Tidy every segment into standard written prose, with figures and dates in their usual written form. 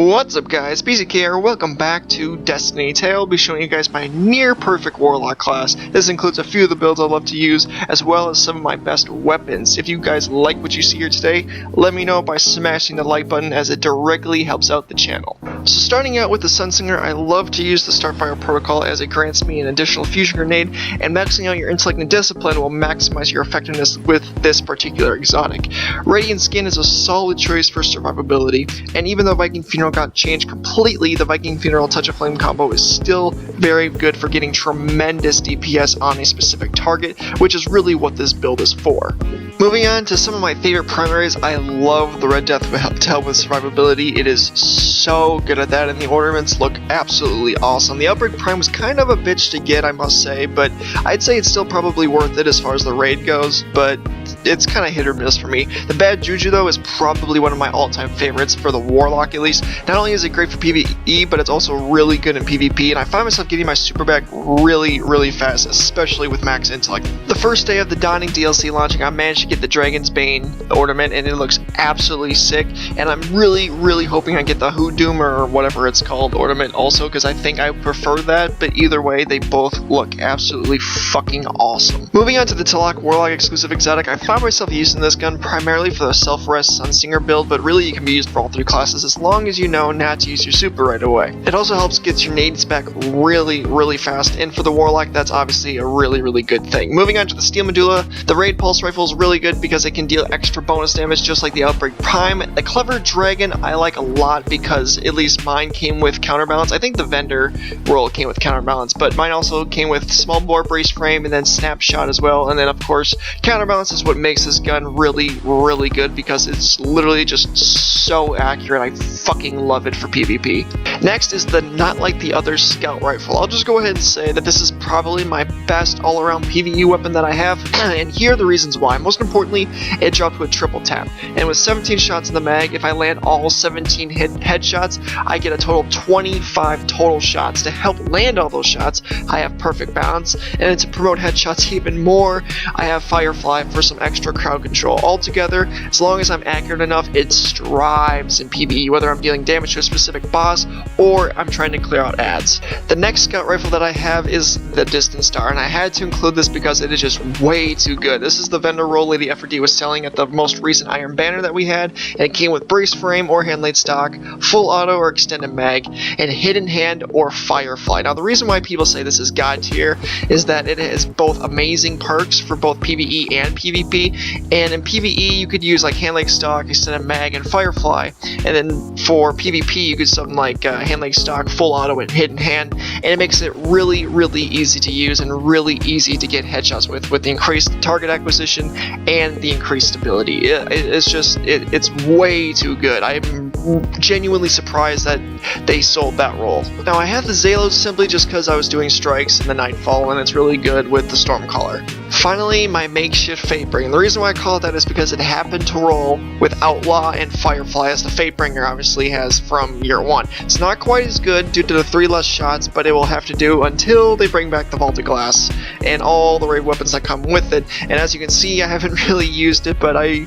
What's up guys, BZK here, welcome back to Destiny. Today I'll be showing you guys my near perfect Warlock class. This includes a few of the builds I love to use, as well as some of my best weapons. If you guys like what you see here today, let me know by smashing the like button as it directly helps out the channel. So starting out with the Sunsinger, I love to use the Starfire protocol as it grants me an additional fusion grenade, and maxing out your intellect and discipline will maximize your effectiveness with this particular exotic. Radiant Skin is a solid choice for survivability, and even though Viking Funeral got changed completely, the Viking Funeral Touch of Flame combo is still very good for getting tremendous DPS on a specific target, which is really what this build is for. Moving on to some of my favorite primaries, I love the Red Death to help with survivability. It is so good at that, and the ornaments look absolutely awesome. The Outbreak Prime was kind of a bitch to get, I must say, but I'd say it's still probably worth it as far as the raid goes, but it's kind of hit or miss for me. The Bad Juju though is probably one of my all-time favorites for the Warlock at least. Not only is it great for PvE, but it's also really good in PvP, and I find myself getting my super back really fast, especially with max intellect. The first day of the Dawning DLC launching, I managed to get the Dragon's Bane ornament, and it looks absolutely sick, and I'm really hoping I get the Hoodoomer or whatever it's called ornament also, because I think I prefer that, but either way, they both look absolutely fucking awesome. Moving on to the Tilak Warlock exclusive exotic, I find myself using this gun primarily for the self-rest Sunsinger build, but really it can be used for all three classes as long as you know not to use your super right away. It also helps get your nades back really fast, and for the Warlock that's obviously a really good thing. Moving on to the Steel Medulla, the Raid Pulse Rifle is really good because it can deal extra bonus damage just like the Outbreak Prime. The Clever Dragon I like a lot because at least mine came with counterbalance. I think the vendor roll came with counterbalance, but mine also came with small bore brace frame and then snapshot as well, and then of course counterbalance is what makes this gun really good because it's literally just so accurate. I fucking love it for PvP. Next is the Not Like the Other Scout Rifle. I'll just go ahead and say that this is probably my best all-around PvE weapon that I have, and here are the reasons why. Most importantly, it dropped with triple tap, and with 17 shots in the mag, if I land all 17 headshots, I get a total of 25 total shots. To help land all those shots, I have perfect balance, and to promote headshots even more, I have Firefly for some extra crowd control. Altogether, as long as I'm accurate enough, it strives in PvE, whether I'm dealing damage to a specific boss or I'm trying to clear out ads. The next scout rifle that I have is the Distant Star, and I had to include this because it is just way too good. This is the vendor roll Lady FRD was selling at the most recent Iron Banner that we had, and it came with brace frame or hand laid stock, full auto or extended mag, and hidden hand or Firefly. Now the reason why people say this is god tier is that it has both amazing perks for both PvE and PvP, and in PvE you could use like hand laid stock, extended mag, and Firefly, and then for PvP you could something like hand laid stock, full auto, and hidden hand, and it makes it really easy to use and really easy to get headshots with the increased target acquisition and the increased stability. It's way too good. I'm genuinely surprised that they sold that roll. Now I have the Zalos simply just because I was doing strikes in the Nightfall, and it's really good with the Stormcaller. Finally, my makeshift Fatebringer. The reason why I call it that is because it happened to roll with Outlaw and Firefly, as the Fatebringer obviously has from year one. It's not quite as good due to the 3 less shots, but it will have to do until they bring back the Vaulted Glass and all the raid weapons that come with it. And as you can see, I haven't really used it, but I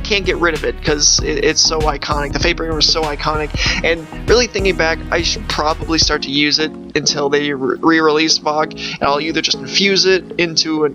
can't get rid of it because it's so iconic. The Fatebringer was so iconic, and really thinking back, I should probably start to use it until they re-release VOG, and I'll either just infuse it into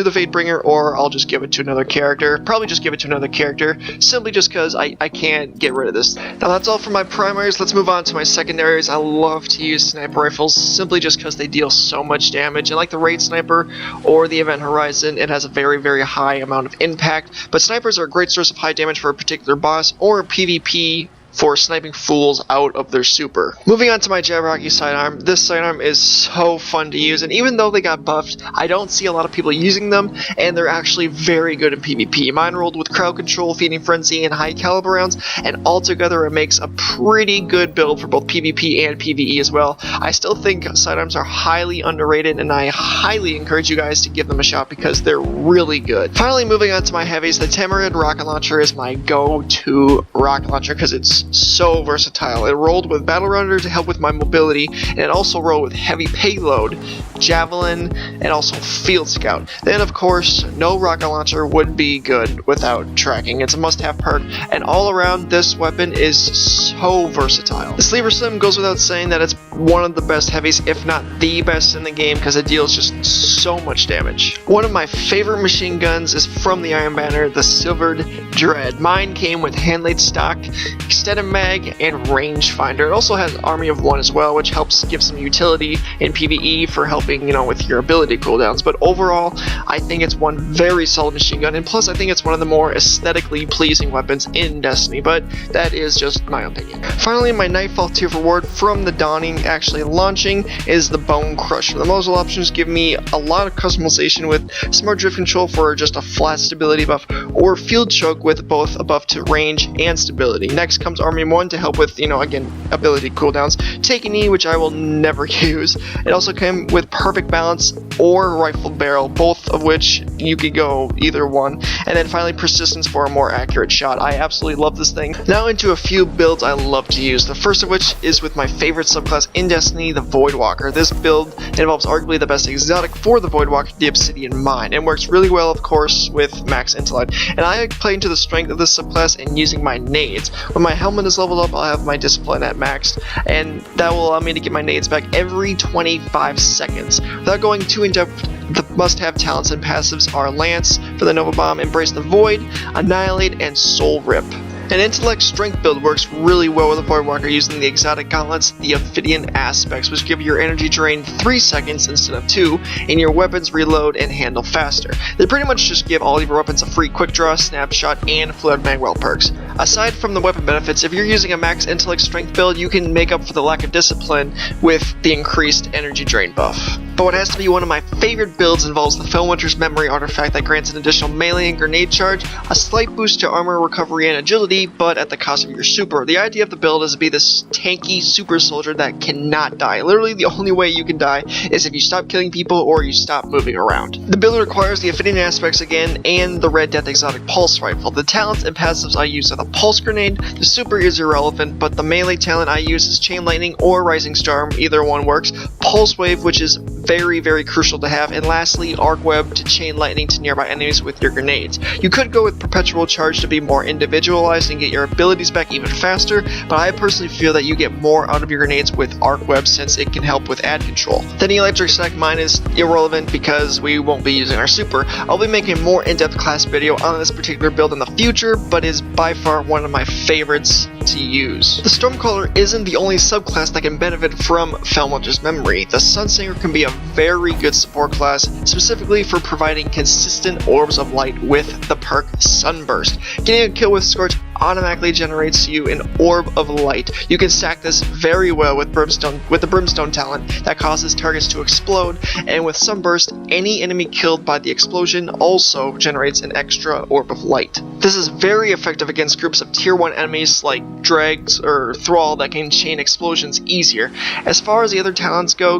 the Fatebringer, or I'll just give it to another character. Probably just give it to another character, simply just because I can't get rid of this. Now that's all for my primaries. Let's move on to my secondaries. I love to use sniper rifles simply just because they deal so much damage, and like the Raid Sniper or the Event Horizon, it has a very high amount of impact, but snipers are a great source of high damage for a particular boss or PvP for sniping fools out of their super. Moving on to my Jabberwocky sidearm, this sidearm is so fun to use, and even though they got buffed, I don't see a lot of people using them, and they're actually very good in PvP. Mine rolled with crowd control, feeding frenzy, and high caliber rounds, and altogether it makes a pretty good build for both PvP and PvE as well. I still think sidearms are highly underrated, and I highly encourage you guys to give them a shot because they're really good. Finally, moving on to my heavies, the Tamarind rocket launcher is my go-to rocket launcher because it's was so versatile. It rolled with Battle Runner to help with my mobility, and it also rolled with Heavy Payload, Javelin, and also Field Scout. Then of course, no rocket launcher would be good without tracking. It's a must-have perk, and all around this weapon is so versatile. The Sleeper Slim goes without saying that it's one of the best heavies, if not the best in the game, because it deals just so much damage. One of my favorite machine guns is from the Iron Banner, the Silvered Dread. Mine came with hand-laid stock, extended mag, and rangefinder. It also has Army of One as well, which helps give some utility in PvE for helping, with your ability cooldowns. But overall, I think it's one very solid machine gun, and plus I think it's one of the more aesthetically pleasing weapons in Destiny, but that is just my opinion. Finally, my Nightfall tier reward from the Dawning actually launching is the Bone Crusher. The muzzle options give me a lot of customization with Smart Drift Control for just a flat stability buff, or Field Choke with both a buff to range and stability. Next comes Army 1 to help with, again, ability cooldowns. Take a Knee, which I will never use. It also came with Perfect Balance or Rifled Barrel, both of which you could go either one. And then finally Persistence for a more accurate shot. I absolutely love this thing. Now into a few builds I love to use. The first of which is with my favorite subclass in Destiny, the Voidwalker. This build involves arguably the best exotic for the Voidwalker, the Obsidian Mine, and works really well, of course, with max intellect. And I play into the strength of this subclass in using my nades. When my helmet is leveled up, I'll have my discipline at max, and that will allow me to get my nades back every 25 seconds. Without going too in depth, the must-have talents and passives are Lance for the Nova Bomb, Embrace the Void, Annihilate, and Soul Rip. An intellect strength build works really well with a Voidwalker using the exotic gauntlets, the Ophidian aspects, which give your energy drain 3 seconds instead of 2, and your weapons reload and handle faster. They pretty much just give all of your weapons a free quick draw, snapshot, and flood magwell perks. Aside from the weapon benefits, if you're using a max intellect strength build, you can make up for the lack of discipline with the increased energy drain buff. But what has to be one of my favorite builds involves the Felwinter's Memory artifact that grants an additional melee and grenade charge, a slight boost to armor recovery and agility, but at the cost of your super. The idea of the build is to be this tanky super soldier that cannot die. Literally the only way you can die is if you stop killing people or you stop moving around. The build requires the Ophidian aspects again and the Red Death exotic pulse rifle. The talents and passives I use are the pulse grenade, the super is irrelevant, but the melee talent I use is chain lightning or rising star, either one works, pulse wave, which is very crucial to have, and lastly arc web to chain lightning to nearby enemies with your grenades. You could go with perpetual charge to be more individualized and get your abilities back even faster, but I personally feel that you get more out of your grenades with arc web since it can help with ad control. Then the electric stack mine is irrelevant because we won't be using our super. I'll be making a more in-depth class video on this particular build in the future, but is by far one of my favorites to use. The Stormcaller isn't the only subclass that can benefit from Felwinter's Memory. The Sunsinger can be a very good support class, specifically for providing consistent orbs of light with the perk Sunburst. Getting a kill with Scorch automatically generates you an orb of light. You can stack this very well with the Brimstone talent that causes targets to explode, and with Sunburst, any enemy killed by the explosion also generates an extra orb of light. This is very effective against groups of tier 1 enemies like Dregs or Thrall that can chain explosions easier. As far as the other talents go,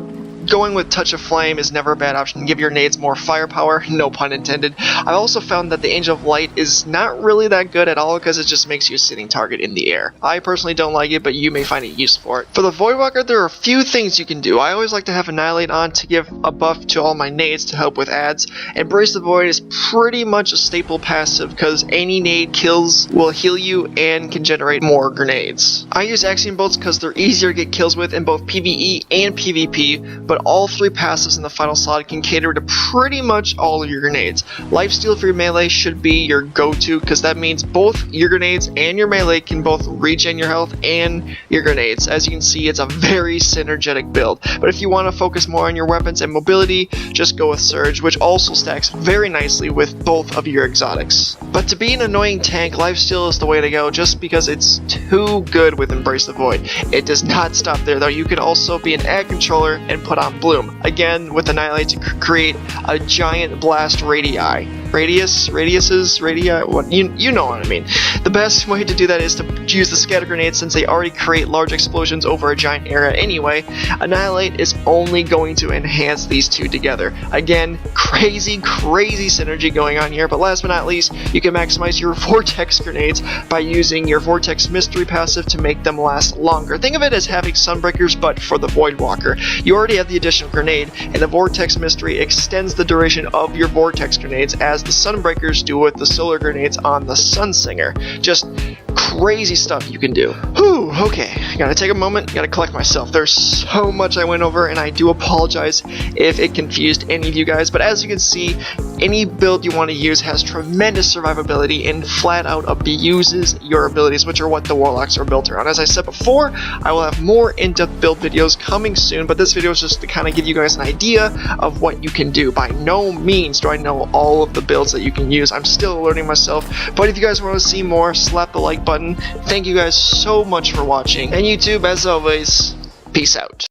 going with Touch of Flame is never a bad option. Give your nades more firepower, no pun intended. I've also found that the Angel of Light is not really that good at all because it just makes you a sitting target in the air. I personally don't like it, but you may find it useful for it. For the Voidwalker, there are a few things you can do. I always like to have Annihilate on to give a buff to all my nades to help with ads. Embrace the Void is pretty much a staple passive because any nade kills will heal you and can generate more grenades. I use Axiom Bolts because they're easier to get kills with in both PvE and PvP, but all 3 passives in the final slot can cater to pretty much all of your grenades. Lifesteal for your melee should be your go-to because that means both your grenades and your melee can both regen your health and your grenades. As you can see, it's a very synergetic build, but if you want to focus more on your weapons and mobility, just go with Surge, which also stacks very nicely with both of your exotics. But to be an annoying tank, Lifesteal is the way to go just because it's too good with Embrace the Void. It does not stop there though. You can also be an ad controller and put on Bloom, again with Annihilate to create a giant blast radii. what you know what I mean. The best way to do that is to use the scatter grenades, since they already create large explosions over a giant area anyway. Annihilate is only going to enhance these two together. Again, crazy synergy going on here, but last but not least, you can maximize your vortex grenades by using your vortex mystery passive to make them last longer. Think of it as having sunbreakers but for the Voidwalker. You already have the additional grenade, and the vortex mystery extends the duration of your vortex grenades as the sunbreakers do with the solar grenades on the Sunsinger. Just crazy stuff you can do. Whew, okay, gotta take a moment, gotta collect myself. There's so much I went over, and I do apologize if it confused any of you guys, but as you can see, any build you want to use has tremendous survivability and flat out abuses your abilities, which are what the Warlocks are built around. As I said before, I will have more in-depth build videos coming soon, but this video is just to kind of give you guys an idea of what you can do. By no means do I know all of the builds that you can use. I'm still learning myself, but if you guys want to see more, slap the like button. Thank you guys so much for watching, and YouTube, as always, peace out.